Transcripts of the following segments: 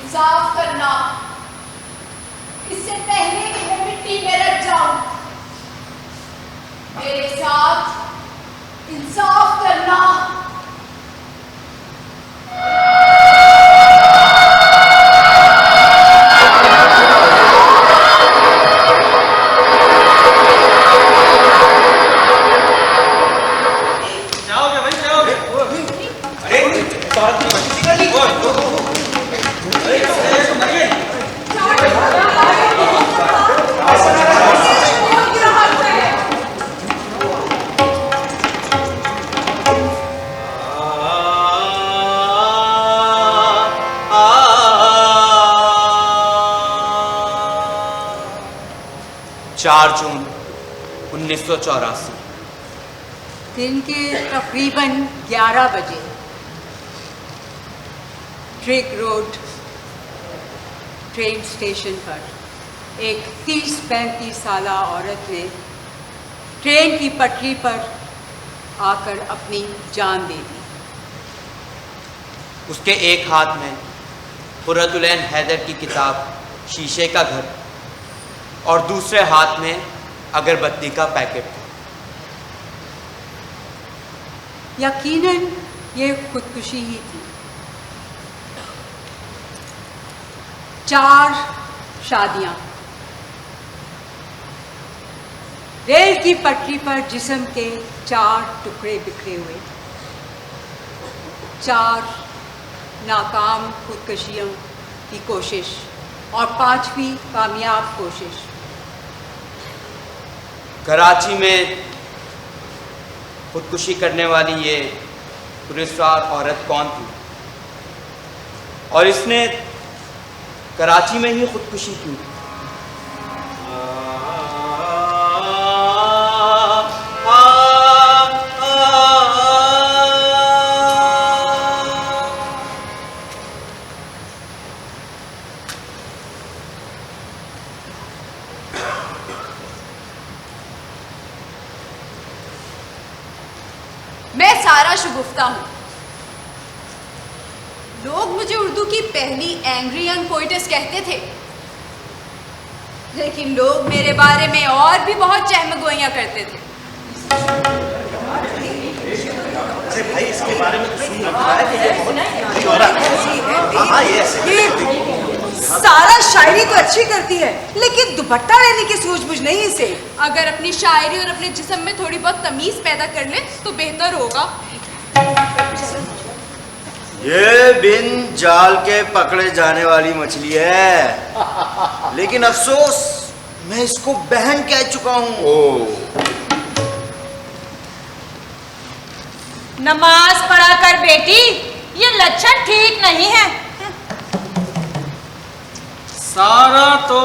इंसाफ करना, इससे पहले कि मैं मिट्टी में रख जाऊं, मेरे साथ इंसाफ करना। जून 1984 दिन के तकरीबन 11 बजे ट्रिग रोड ट्रेन स्टेशन पर एक 30-35 साल औरत ने ट्रेन की पटरी पर आकर अपनी जान दे दी। उसके एक हाथ में खुर्रतुलैन हैदर की किताब शीशे का घर और दूसरे हाथ में अगरबत्ती का पैकेट था। यकीनन ये खुदकुशी ही थी। 4 शादियां, रेल की पटरी पर जिस्म के 4 टुकड़े बिखरे हुए, 4 नाकाम खुदकुशियों की कोशिश और 5वीं कामयाब कोशिश। कराची में खुदकुशी करने वाली ये पुलिसवार औरत कौन थी और इसने कराची में ही खुदकुशी की? मैं सारा शगुफ्ता हूं। लोग मुझे उर्दू की पहली एंग्री यंग पोइटेस कहते थे, लेकिन लोग मेरे बारे में और भी बहुत चहमगोइयां करते थे। अरे भाई, इसके बारे में तो सुन रहा है कि ये सारा शायरी तो अच्छी करती है, लेकिन दुपट्टा लेने की सूझबूझ नहीं इसे। अगर अपनी शायरी और अपने जिस्म में थोड़ी बहुत तमीज पैदा कर ले तो बेहतर होगा। ये बिन जाल के पकड़े जाने वाली मछली है, लेकिन अफसोस मैं इसको बहन कह चुका हूँ। नमाज पढ़ा कर बेटी, ये लक्षण ठीक नहीं है। सारा तो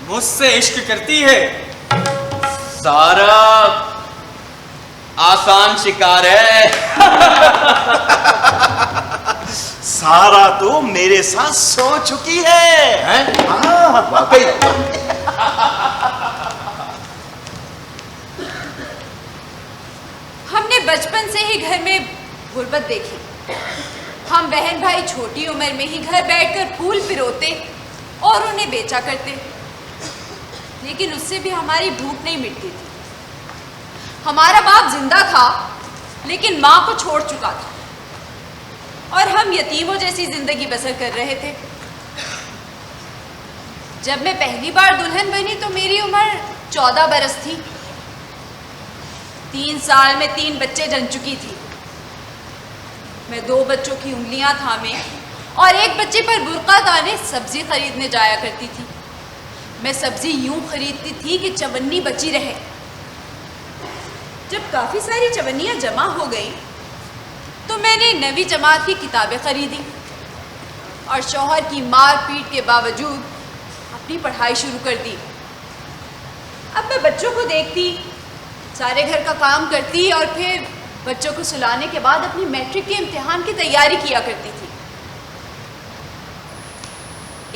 मुझसे इश्क करती है। सारा आसान शिकार है। सारा तो मेरे साथ सो चुकी है। हाँ, वाकई। हमने बचपन से ही घर में गुर्बत देखी। हम बहन भाई छोटी उम्र में ही घर बैठकर फूल पिरोते और उन्हें बेचा करते, लेकिन उससे भी हमारी भूख नहीं मिटती थी। हमारा बाप जिंदा था, लेकिन माँ को छोड़ चुका था और हम यतीमों जैसी जिंदगी बसर कर रहे थे। जब मैं पहली बार दुल्हन बनी तो मेरी उम्र 14 बरस थी। 3 साल में 3 बच्चे जन चुकी थी। मैं 2 बच्चों की उंगलियां थामे और एक बच्चे पर बुर्का दाने सब्जी खरीदने जाया करती थी। मैं सब्जी यूं खरीदती थी कि चवन्नी बची रहे। जब काफ़ी सारी चवन्नियाँ जमा हो गई तो मैंने 9वीं जमात की किताबें खरीदी और शौहर की मार पीट के बावजूद अपनी पढ़ाई शुरू कर दी। अब मैं बच्चों को देखती, सारे घर का काम करती और फिर बच्चों को सुलाने के बाद अपनी मैट्रिक के इम्तिहान की तैयारी किया करती थी।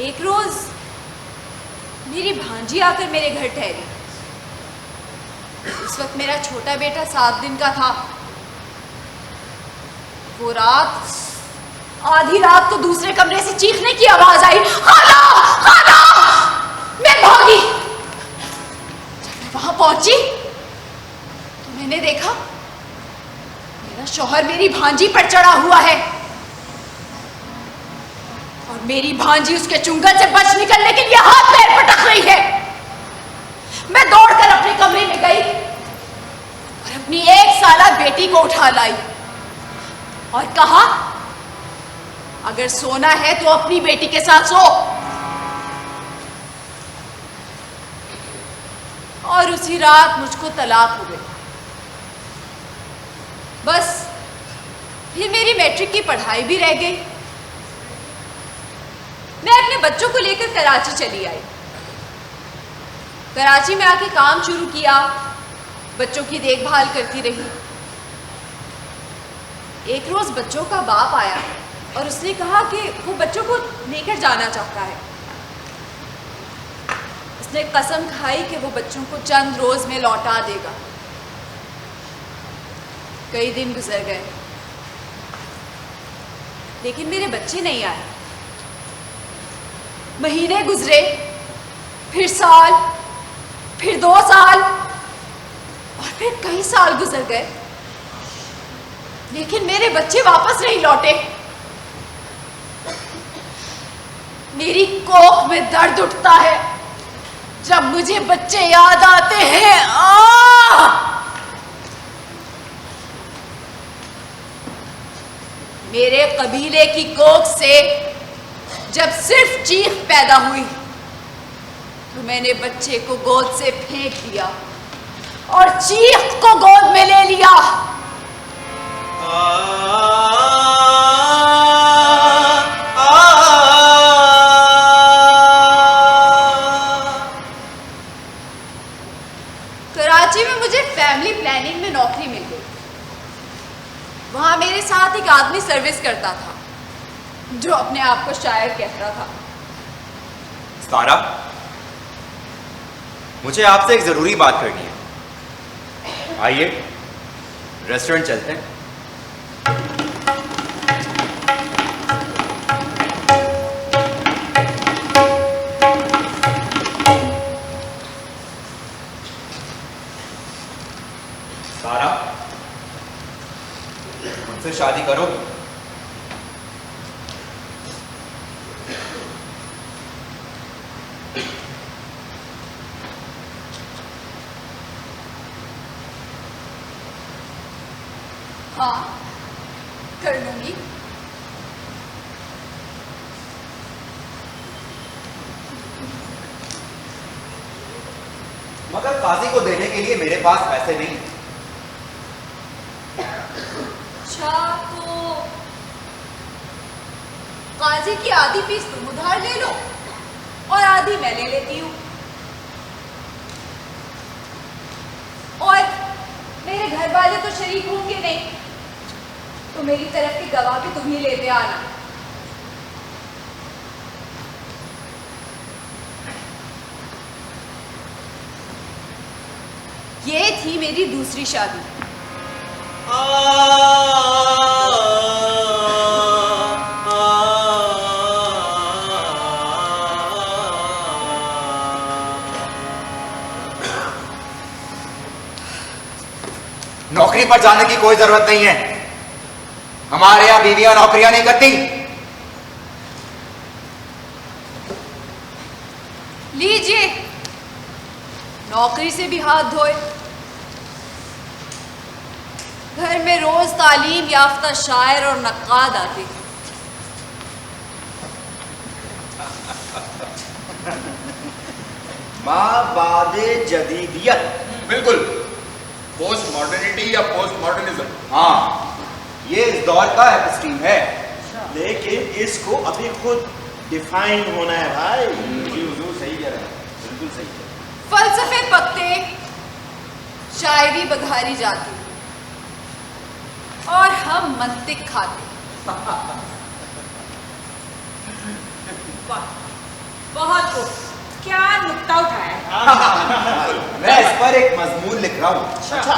एक रोज मेरी भांजी आकर मेरे घर ठहरी। उस वक्त मेरा छोटा बेटा 7 दिन का था। वो रात आधी रात को दूसरे कमरे से चीखने की आवाज आई, खाना खाना। मैं भागी। जब मैं वहां पहुंची तो मैंने देखा मेरा शौहर मेरी भांजी पर चढ़ा हुआ है और मेरी भांजी उसके चुंगल से बच निकलने के लिए हाथ पैर पटक रही है। मैं दौड़कर अपने कमरे में गई और अपनी 1 साला बेटी को उठा लाई और कहा, अगर सोना है तो अपनी बेटी के साथ सो। और उसी रात मुझको तलाक हो गई। बस फिर मेरी मैट्रिक की पढ़ाई भी रह गई। मैं अपने बच्चों को लेकर कराची चली आई। कराची में आके काम शुरू किया, बच्चों की देखभाल करती रही। एक रोज बच्चों का बाप आया और उसने कहा कि वो बच्चों को लेकर जाना चाहता है। उसने कसम खाई कि वो बच्चों को चंद रोज में लौटा देगा। कई दिन गुजर गए लेकिन मेरे बच्चे नहीं आए। महीने गुजरे, फिर साल, फिर 2 साल और फिर कई साल गुजर गए लेकिन मेरे बच्चे वापस नहीं लौटे। मेरी कोख में दर्द उठता है जब मुझे बच्चे याद आते हैं। मेरे कबीले की कोख से जब सिर्फ चीख पैदा हुई तो मैंने बच्चे को गोद से फेंक दिया और चीख को गोद में ले लिया। कराची में मुझे फैमिली प्लानिंग में नौकरी मिल गई। वहां मेरे साथ एक आदमी सर्विस करता था जो अपने आप को शायर कहता था। सारा, मुझे आपसे एक जरूरी बात करनी है। आइए रेस्टोरेंट चलते हैं। सारा, मुझसे शादी करोगी? हाँ, कर लूंगी। मगर काजी को देने के लिए मेरे पास पैसे नहीं। अच्छा, तो काजी की आधी फीस तुम उधार ले लो और आधी मैं ले लेती हूँ। और मेरे घर वाले तो शरीक होंगे नहीं, तो मेरी तरफ के गवाह भी तुम ही लेते आना। ये थी मेरी दूसरी शादी। नौकरी पर जाने की कोई जरूरत नहीं है। हमारे यहां बीवियां नौकरियां नहीं करती। लीजिए, नौकरी से भी हाथ धोए। घर में रोज तालीम याफ्ता शायर और नक्काद आते हैं। माँ बादे जदीदियत। बिल्कुल, पोस्ट मॉडर्निटी या पोस्ट मॉडर्निज्म। हाँ, ये इस दौर का एपिस्टीम है। लेकिन इसको अभी खुद डिफाइन होना है भाई। जी हुजूर सही कह रहे हैं, बिल्कुल सही है। फलसफे पकते, शायरी बघारी जाती और हम मंतिक खाते। बहुत खूब, क्या नुक्ता उठाया है। मैं इस पर एक मजमून लिख रहा हूँ। अच्छा,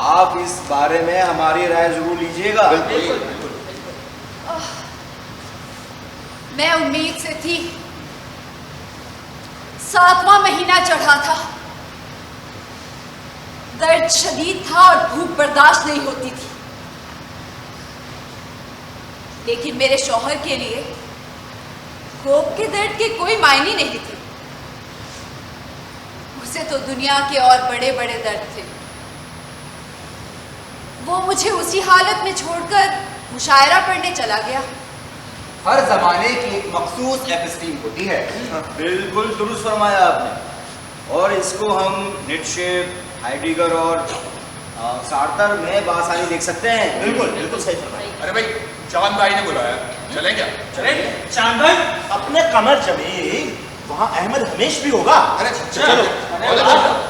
आप इस बारे में हमारी राय जरूर लीजिएगा। बिल्कुल। मैं उम्मीद से थी। 7वां महीना चढ़ा था, दर्द शदीद था और भूख बर्दाश्त नहीं होती थी। लेकिन मेरे शौहर के लिए कोख के दर्द के कोई मायने नहीं थे। उसे तो दुनिया के और बड़े बड़े दर्द थे। वो मुझे उसी हालत में छोड़कर मुशायरा पढ़ने चला गया। हर जमाने की एक मखसूस एपिस्टीम होती है। बिल्कुल दुरुस्त फरमाया आपने। और इसको हम नीत्शे, हाइडेगर और सार्थर में बासानी देख सकते हैं। बिल्कुल बिल्कुल सही फरमाया। अरे भाई, चांद भाई ने बुलाया, चलें क्या? अरे चांद भाई, अपने कमर जमीन वहाँ अहमद हमेश भी होगा। अरे चलो।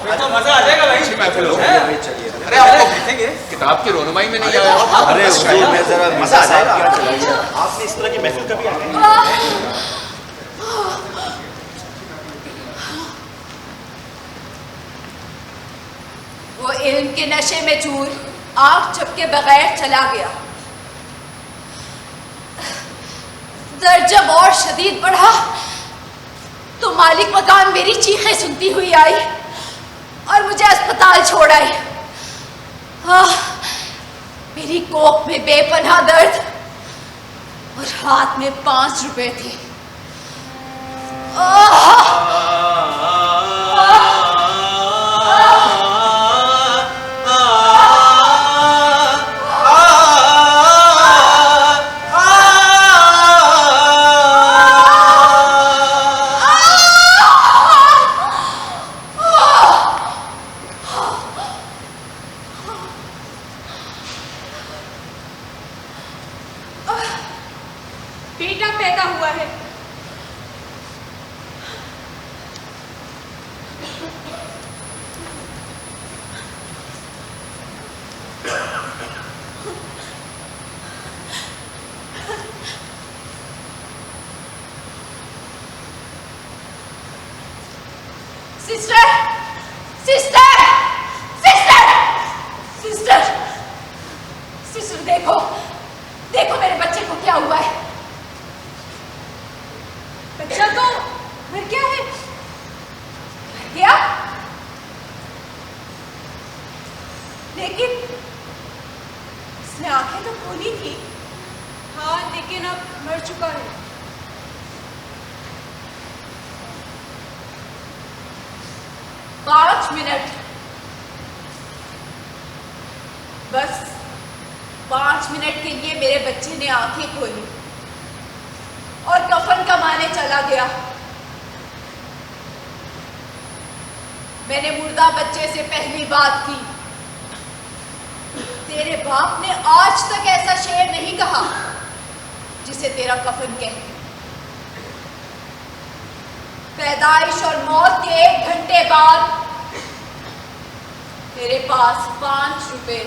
फिर तो मजा आ जाएगा भाई। अच्छी महफिल हो। चलिए। अरे आपको देखेंगे किताब की रोनुमाई में नहीं आया। अरे हुजूर, मैं जरा मजा आ जाएगा। क्या चलाइए। आपने इस तरह की महफिल कभी आगे वो इल्म के नशे में चूर आंख झपके बगैर चला गया। दर्द जब और शदीद बढ़ा तो मालिक मकान मेरी चीखें सुनती हुई आई और मुझे अस्पताल छोड़ आई। मेरी कोख में बेपनाह दर्द और हाथ में 5 रुपए थे। बेटा पैदा हुआ है। Sister, sister, sister, sister, sister, देखो, देखो मेरे बच्चे को क्या हुआ है। बच्चा तो मर गया है। मर गया? लेकिन उसने आंखें तो खोली थी। हाँ, लेकिन अब मर चुका है। पाँच मिनट, बस 5 मिनट के लिए मेरे बच्चे ने आंखें खोली और कफन कमाने चला गया। मैंने मुर्दा बच्चे से पहली बात की, तेरे बाप ने आज तक ऐसा शेर नहीं कहा जिसे तेरा कफन कहते। पैदाइश और मौत के 1 घंटे बाद मेरे पास 5 रुपए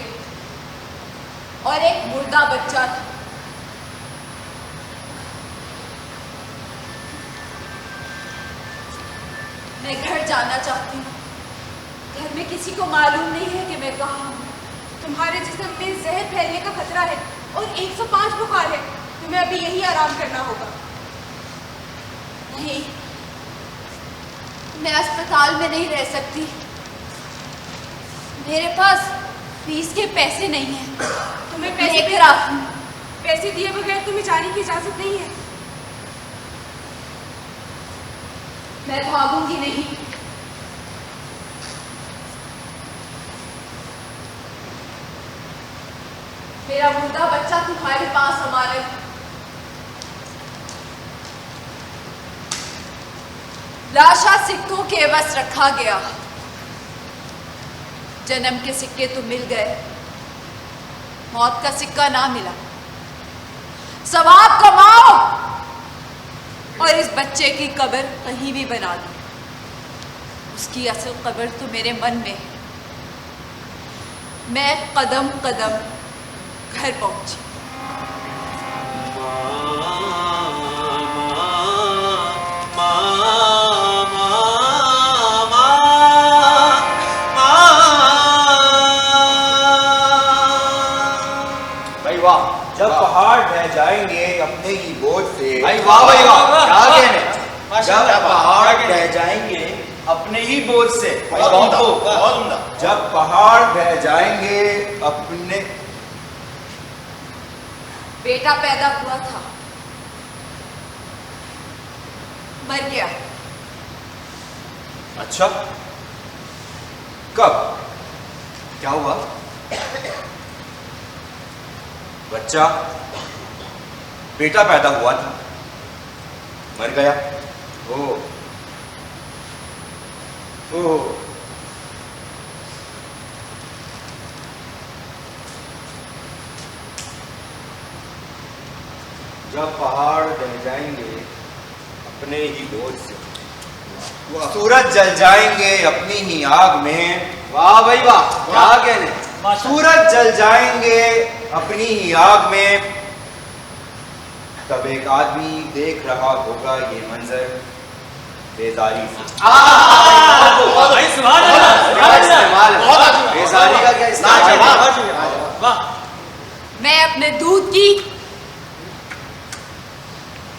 और एक मुर्दा बच्चा था। मैं घर जाना चाहती हूँ। घर में किसी को मालूम नहीं है कि मैं कहाँ हूँ। तुम्हारे जिस्म में जहर फैलने का खतरा है और 105 बुखार है। तुम्हें अभी यही आराम करना होगा। नहीं, मैं अस्पताल में नहीं रह सकती। मेरे पास फीस के पैसे नहीं हैं। तुम्हें पैसे लेकर आती हूँ। पैसे दिए बगैर तुम्हें जाने की इजाजत नहीं है। मैं भागूंगी नहीं। मेरा मुर्दा बच्चा तुम्हारे पास हमारे लाशा सिक्कों के बस रखा गया। जन्म के सिक्के तो मिल गए, मौत का सिक्का ना मिला। सवाब कमाओ और इस बच्चे की कब्र कहीं भी बना दो। उसकी असल कब्र तो मेरे मन में है। मैं कदम कदम घर पहुंची। भाई वाह, जब पहाड़ ढह जाएंगे अपने ही बोझ से। भाई वाह भाई वाह, क्या कहने। जब पहाड़ ढह जाएंगे अपने ही बोझ से। बहुत उम्दा। जब पहाड़ ढह जाएंगे अपने। बेटा पैदा हुआ था, मर गया। अच्छा, कब, क्या हुआ? बच्चा, बेटा पैदा हुआ था, मर गया। ओ जब पहाड़ ढह जाएंगे अपने ही बोझ से, सूरज जल जाएंगे अपनी ही आग में। वाह भाई वाह, क्या कहने। सूरज जल जाएंगे अपनी ही आग में, तब एक आदमी देख रहा होगा ये मंजर बेजारी से। बेजारी का क्या इस्तेमाल। मैं अपने दूध की,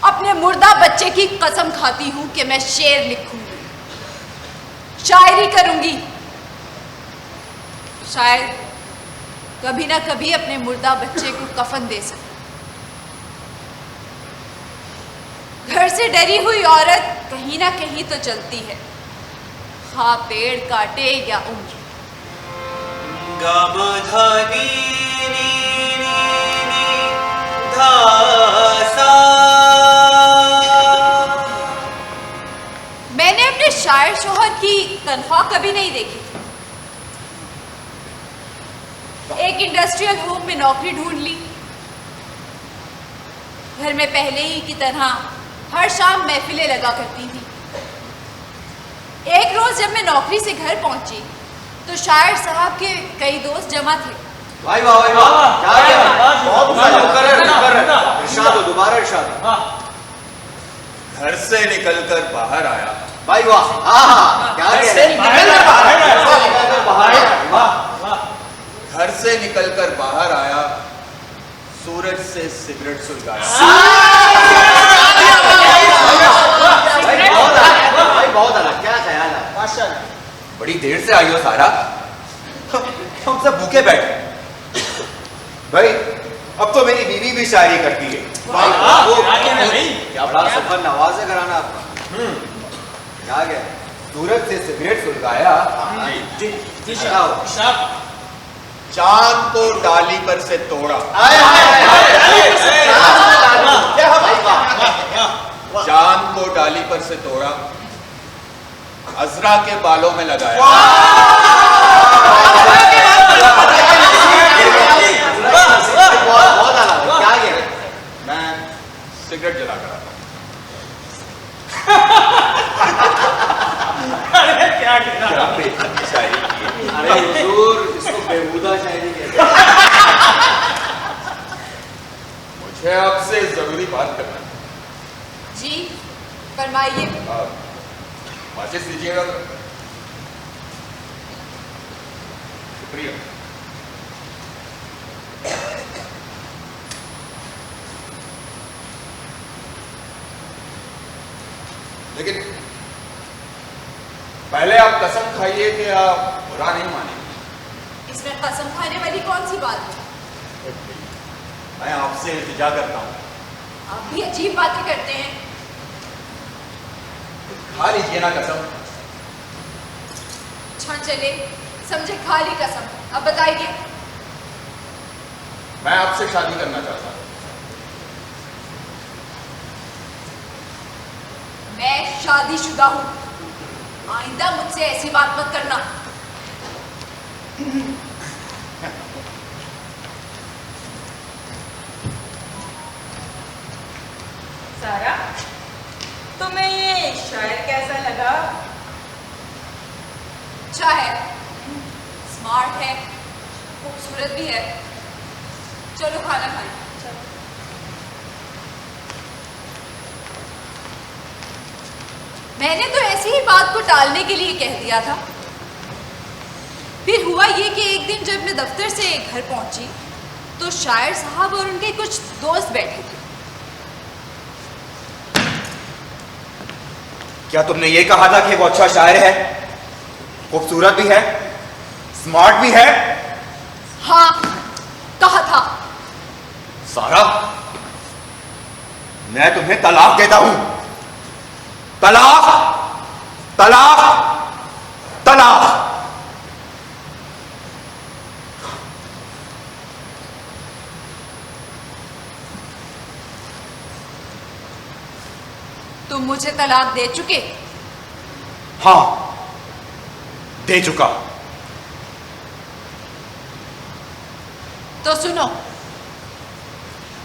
अपने मुर्दा बच्चे की कसम खाती हूं कि मैं शेर लिखूंगी, शायरी करूंगी। शायद कभी ना कभी अपने मुर्दा बच्चे को कफन दे सकूं। घर से डरी हुई औरत कहीं ना कहीं तो चलती है, हाँ पेड़ काटे या उम्र। मैंने अपने शायर शोहर की तनख्वाह कभी नहीं देखी थी। एक इंडस्ट्रियल होम में नौकरी ढूंढ ली। घर में पहले ही की तरह हर शाम महफिलें लगा करती थी। एक रोज जब मैं नौकरी से घर पहुंची तो शायर साहब के कई दोस्त जमा थे। भाई वाह भाई वाह, क्या कहने। बहुत इरशाद हो, दोबारा इरशाद हो। घर से निकलकर बाहर आया। भाई वाह, हाँ क्या कहने। घर से निकलकर बाहर आया, सूरज से सिगरेट सुलगाया। भाई बहुत अलग, क्या ख्याल है। बड़ी देर से आई हो सारा, हम सब भूखे बैठे। भाई अब तो मेरी बीवी भी शायरी करती है। क्या बड़ा सफर नवाज है घराना आपका। क्या गया। सूरज से सिगरेट सुलगाया। चांद को डाली पर से तोड़ा। चांद को डाली पर से तोड़ा, अजरा के बालों में लगाया। बहुत अलग, क्या गया। मैं सिगरेट जला कर शायरी की। अरे हुजूर, इसको बेहुदा शायरी कहते हैं। मुझे आपसे जरूरी बात करना है। जी फरमाइए। माचिस लीजिएगा। शुक्रिया। लेकिन पहले आप कसम खाइए कि आप बुरा नहीं मानेंगे। इसमें कसम खाने वाली कौन सी बात है। मैं आपसे इल्तिजा करता हूँ। आप भी अजीब बातें करते हैं। खा लीजिए ना कसम। अच्छा चले, समझे खाली कसम। अब बताइए। मैं आपसे शादी करना चाहता हूँ। मैं शादीशुदा हूँ। आइंदा मुझसे ऐसी बात मत करना। सारा, तुम्हें ये शायर कैसा लगा? अच्छा है, स्मार्ट है, खूबसूरत भी है। चलो खाना खाएं। मैंने तो ऐसी ही बात को टालने के लिए कह दिया था। फिर हुआ ये कि एक दिन जब मैं दफ्तर से घर पहुंची तो शायर साहब और उनके कुछ दोस्त बैठे थे। क्या तुमने ये कहा था कि वो अच्छा शायर है, खूबसूरत भी है, स्मार्ट भी है? हाँ, कहा था। सारा, मैं तुम्हें तलाक देता हूं। तलाक, तलाक, तलाक। तुम मुझे तलाक दे चुके? हां, दे चुका। तो सुनो,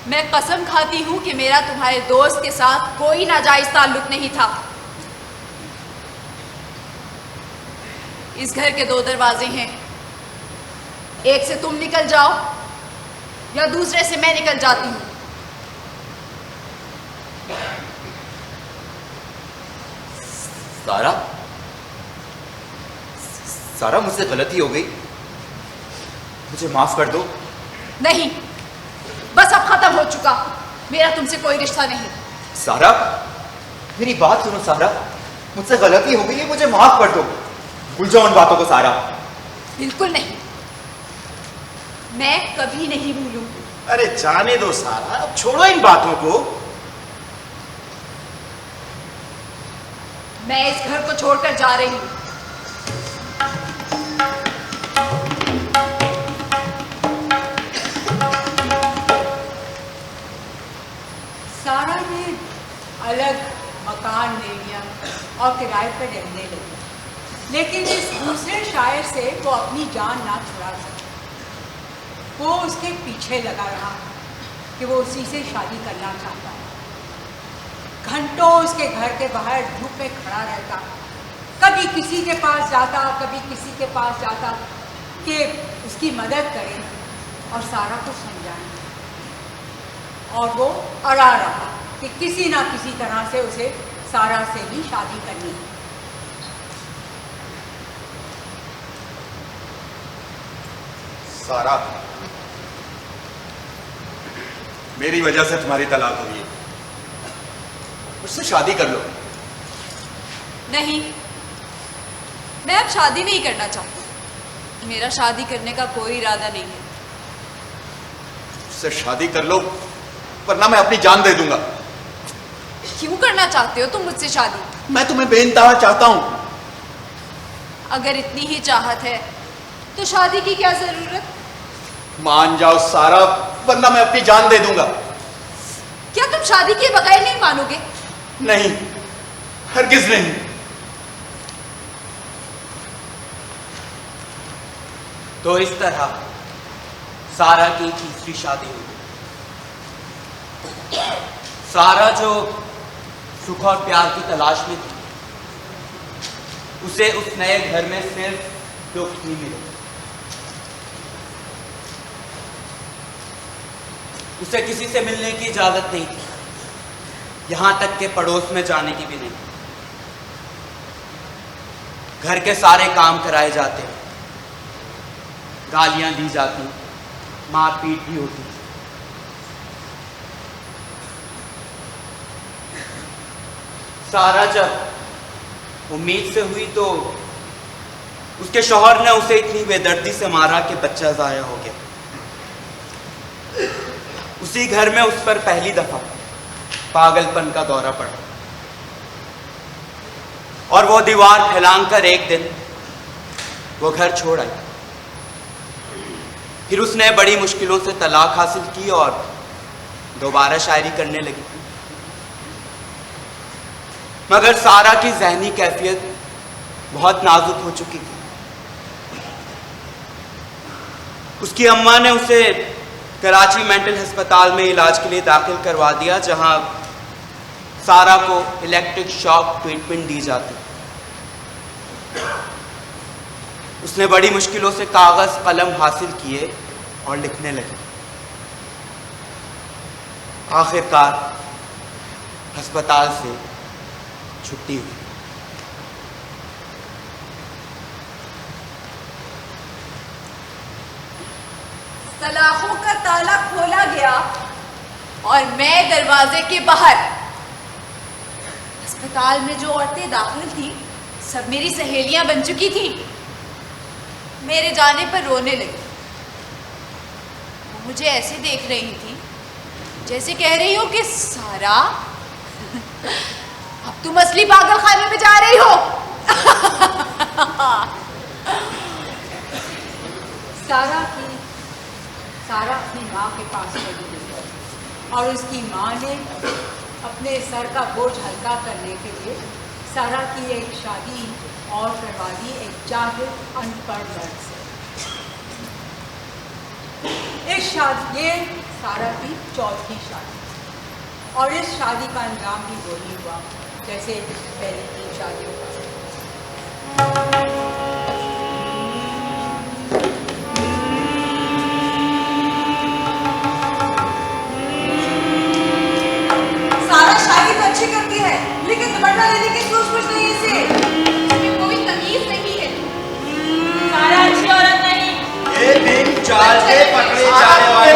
मैं कसम खाती हूं कि मेरा तुम्हारे दोस्त के साथ कोई नाजायज ताल्लुक नहीं था। इस घर के 2 दरवाजे हैं, एक से तुम निकल जाओ या दूसरे से मैं निकल जाती हूं। सारा, सारा मुझसे गलती हो गई, मुझे माफ कर दो। नहीं, बस अब खत्म हो चुका, मेरा तुमसे कोई रिश्ता नहीं। सारा, मेरी बात सुनो सारा, मुझसे गलती हो गई है, मुझे माफ कर दो। भूल जाओ उन बातों को सारा। बिल्कुल नहीं, मैं कभी नहीं भूलूंगी। अरे जाने दो सारा, अब छोड़ो इन बातों को। मैं इस घर को छोड़कर जा रही हूं। सारा ने अलग मकान ले लिया और किराए पर रहने लगी, लेकिन इस दूसरे शायर से वो अपनी जान ना छुड़ा सकी। वो उसके पीछे लगा रहा कि वो उसी से शादी करना चाहता है। घंटों उसके घर के बाहर धूप में खड़ा रहता, कभी किसी के पास जाता, कभी किसी के पास जाता कि उसकी मदद करें और सारा को समझाएं। और वो अड़ा रहा कि किसी ना किसी तरह से उसे सारा से ही शादी करनी है। सारा, मेरी वजह से तुम्हारी तलाक हुई है, उससे शादी कर लो। नहीं, मैं अब शादी नहीं करना चाहती। मेरा शादी करने का कोई इरादा नहीं है। उससे शादी कर लो, वरना मैं अपनी जान दे दूंगा। क्यों करना चाहते हो तुम मुझसे शादी? मैं तुम्हें बेइंतहा चाहता हूं। अगर इतनी ही चाहत है तो शादी की क्या जरूरत? मान जाओ सारा, वरना मैं अपनी जान दे दूंगा। क्या तुम शादी के बगैर नहीं मानोगे? नहीं, हरगिज नहीं। तो इस तरह सारा की तीसरी शादी हुई। सारा जो सुख और प्यार की तलाश में थी, उसे उस नए घर में सिर्फ दुख ही मिले। उसे किसी से मिलने की इजाजत नहीं थी, यहां तक के पड़ोस में जाने की भी नहीं। घर के सारे काम कराए जाते, गालियां दी जाती, मारपीट भी होती। सारा जब उम्मीद से हुई तो उसके शौहर ने उसे इतनी बेदर्दी से मारा कि बच्चा जाया हो गया। उसी घर में उस पर पहली दफा पागलपन का दौरा पड़ा और वो दीवार फैलाकर एक दिन वो घर छोड़ आई। फिर उसने बड़ी मुश्किलों से तलाक हासिल की और दोबारा शायरी करने लगी। मगर सारा की ज़हनी कैफियत बहुत नाजुक हो चुकी थी। उसकी अम्मा ने उसे कराची मेंटल अस्पताल में इलाज के लिए दाखिल करवा दिया, जहां सारा को इलेक्ट्रिक शॉक ट्रीटमेंट दी जाती। उसने बड़ी मुश्किलों से कागज कलम हासिल किए और लिखने लगी। आखिरकार अस्पताल से छुट्टी हुई। सलाखों का ताला खोला गया और मैं दरवाजे के बाहर। अस्पताल में जो औरतें दाखिल थी सब मेरी सहेलियां बन चुकी थी। मेरे जाने पर रोने लगी। वो मुझे ऐसे देख रही थी जैसे कह रही हो कि सारा अब तुम असली पागल खाने में जा रही हो। सारा अपनी माँ के पास चली गई और उसकी माँ ने अपने सर का बोझ हल्का करने के लिए सारा की एक शादी और करवा दी एक जाहिर अनपढ़ लड़के से। ये सारा की चौथी शादी और इस शादी का अंजाम भी वही हुआ जैसे पहले की शादियों का। सारा शायरी तो अच्छी करती है लेकिन दुपट्टा लेने की सूझबूझ नहीं है इसे। इसमें कोई तमीज नहीं है। सारा अच्छी औरत नहीं। ये बिन चाल के पकड़े जाने वाले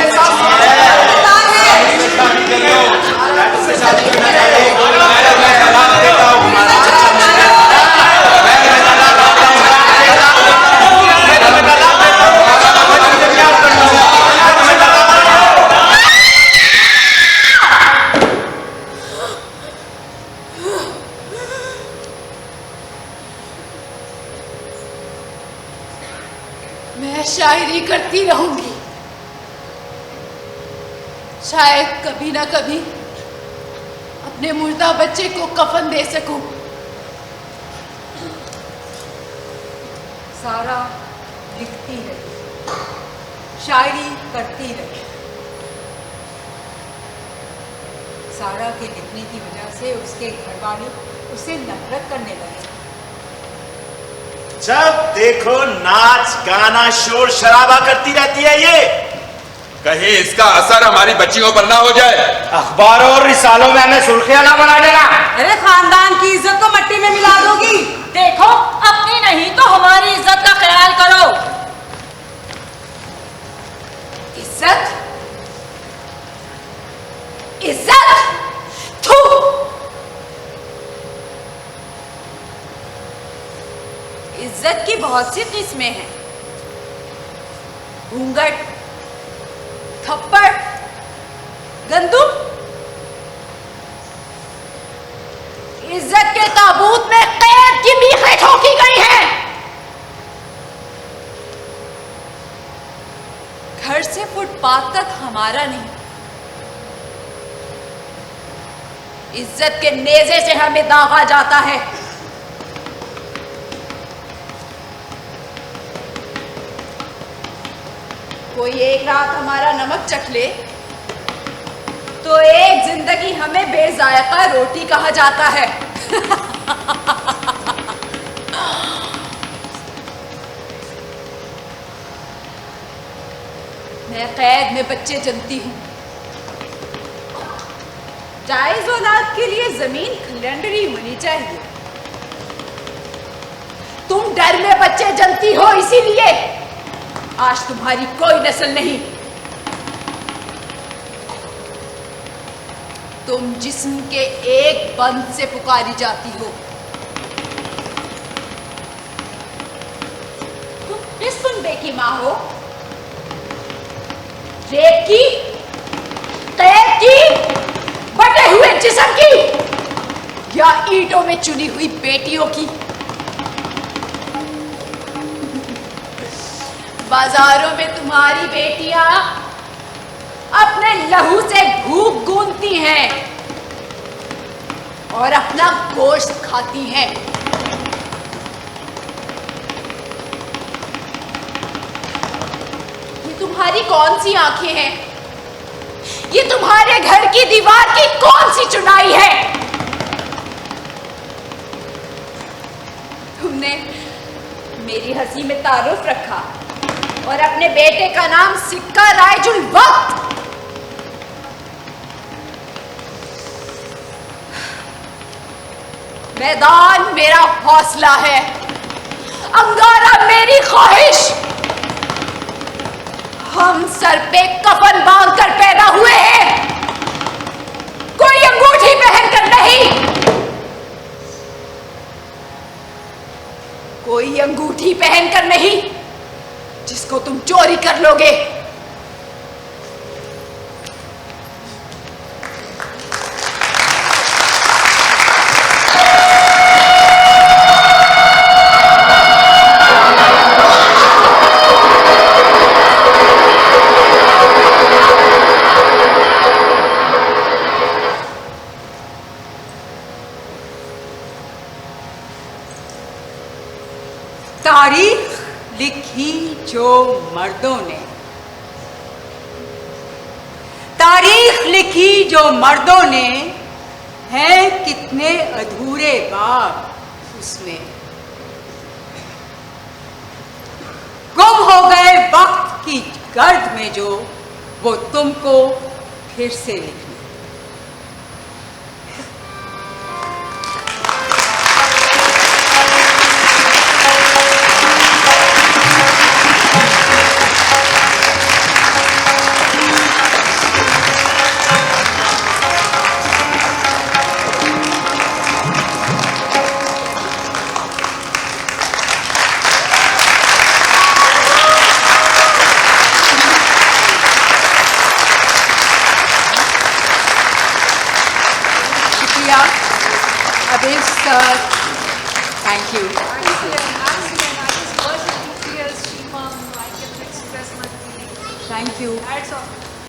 मैं शायरी करती रहूंगी। शायद कभी ना कभी अपने मुर्दा बच्चे को कफन दे सकूं। सारा लिखती रही, शायरी करती रही। सारा के लिखने की वजह से उसके घर वाले उसे नफरत करने लगे। जब देखो नाच गाना शोर शराबा करती रहती है ये। कहीं इसका असर हमारी बच्चियों पर ना हो जाए। अखबारों और रिसालों में हमें सुर्खियां ना बना देना। अरे खानदान की इज्जत तो मट्टी में मिला दोगी। देखो अपनी नहीं तो हमारी इज्जत का ख्याल करो। इज्जत इज्जत थू। इज्जत की बहुत सी किस्में हैं। घूंघट, थप्पड़, गंदुम। इज्जत के ताबूत में कैद की बीखें ठोकी गई हैं। घर से फुटपाथ तक हमारा नहीं, इज्जत के नेज़े से हमें दागा जाता है। कोई एक रात हमारा नमक चख ले तो एक जिंदगी हमें बेजायका रोटी कहा जाता है। मैं कैद में बच्चे जनती हूँ। जायज औलाद के लिए जमीन खलंडरी होनी चाहिए। तुम डर में बच्चे जनती हो, इसीलिए आज तुम्हारी कोई नस्ल नहीं। तुम जिस्म के एक बंद से पुकारी जाती हो। तुम किस कुंबे की माँ हो? रेत की, कैद की, बटे हुए जिस्म की, या ईंटों में चुनी हुई बेटियों की? बाजारों में तुम्हारी बेटियां अपने लहू से भूख गूंथती हैं और अपना गोश्त खाती हैं। ये तुम्हारी कौन सी आंखें हैं? ये तुम्हारे घर की दीवार की कौन सी चुनाई है? तुमने मेरी हंसी में तारुफ रखा और अपने बेटे का नाम सिक्का रायजुल वक्त। मैदान मेरा हौसला है, अंगारा मेरी ख्वाहिश, हम सर पे कफन बांध कर पैदा हुए हैं, कोई अंगूठी पहनकर नहीं। कोई अंगूठी पहनकर नहीं जिसको तुम चोरी कर लोगे। तारीख लिखी जो मर्दों ने, तारीख लिखी जो मर्दों ने, हैं कितने अधूरे बाब उसमें। गुम हो गए वक्त की गर्द में जो वो तुमको फिर से लिखना। Thank you. Thank you.